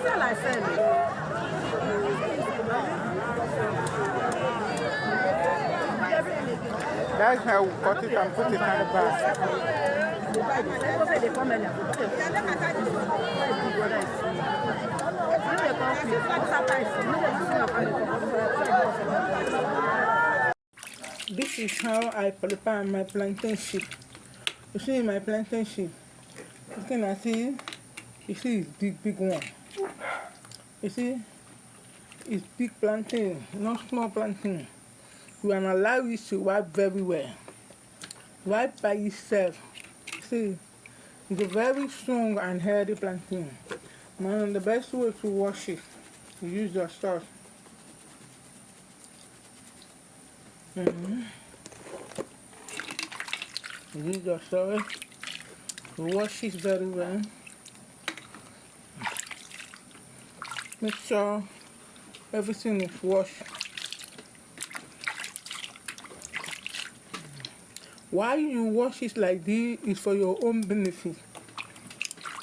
sell, I sell it. That's how we cut it and put it in the bag. This is how I prepare my plantain sheet. You see my plantain sheet, you can see, you see it's big one. You see, it's big plantain, not small plantain. You can allow it to wipe very well. Wipe by itself. See, it's a very strong and healthy plantain. Now the best way to wash it, you use your sauce. You use your sauce to wash it very well. Make sure everything is washed. Why you wash it like this is for your own benefit.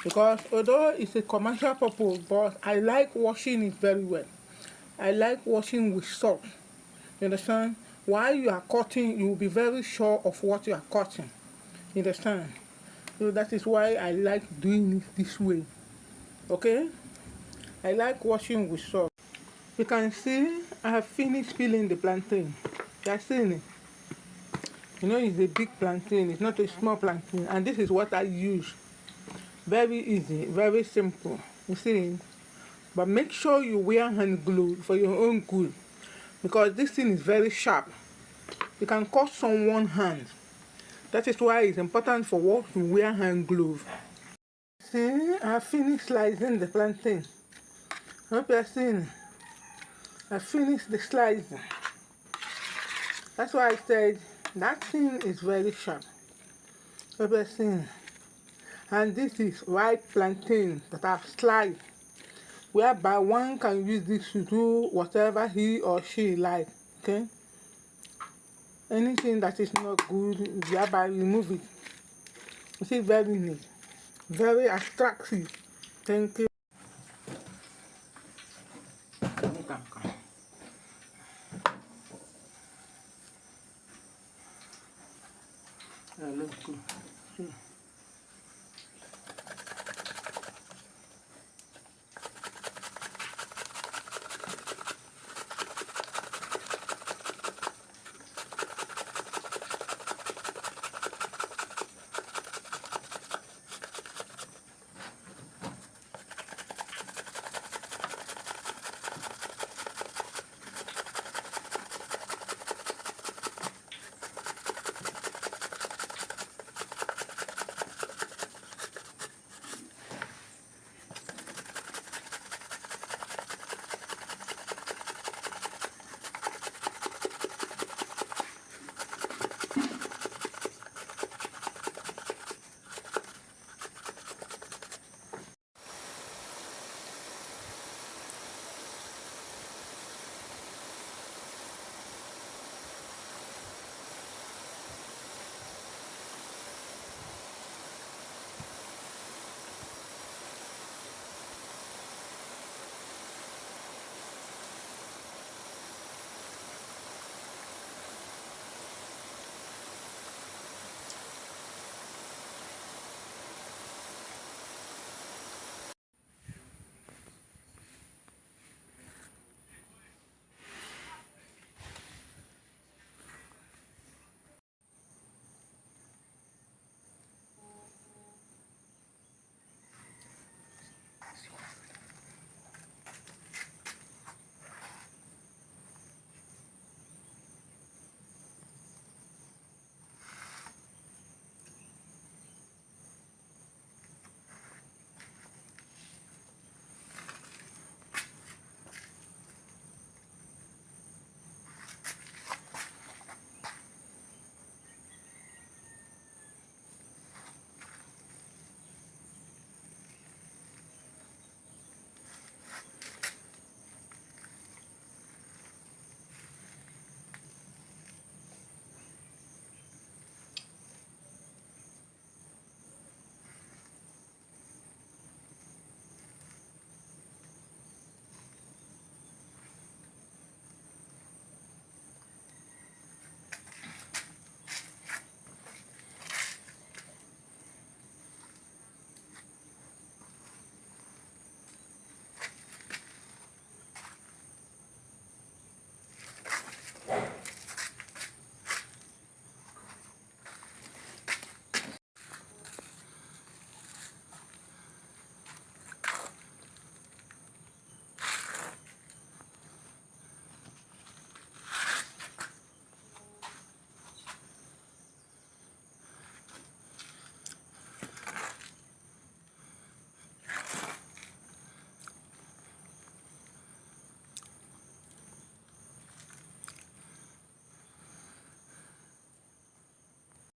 Because although it's a commercial purpose, but I like washing it very well. I like washing with salt. You understand? While you are cutting, you will be very sure of what you are cutting. You understand? So that is why I like doing it this way. Okay? I like washing with salt. You can see I have finished peeling the plantain. You are seeing it. You know, it's a big plantain, it's not a small plantain, and this is what I use. Very easy, very simple. You see? But make sure you wear hand gloves for your own good, because this thing is very sharp. You can cut someone's hand. That is why it's important for us to wear hand gloves. See, I finished slicing the plantain. Hope you are seeing. I finished the slicing. That's why I said that thing is very sharp. Hope you are seeing. And this is ripe plantain that I've sliced, whereby one can use this to do whatever he or she like. Okay? Anything that is not good, thereby remove it. You see, very neat, very attractive. Thank you.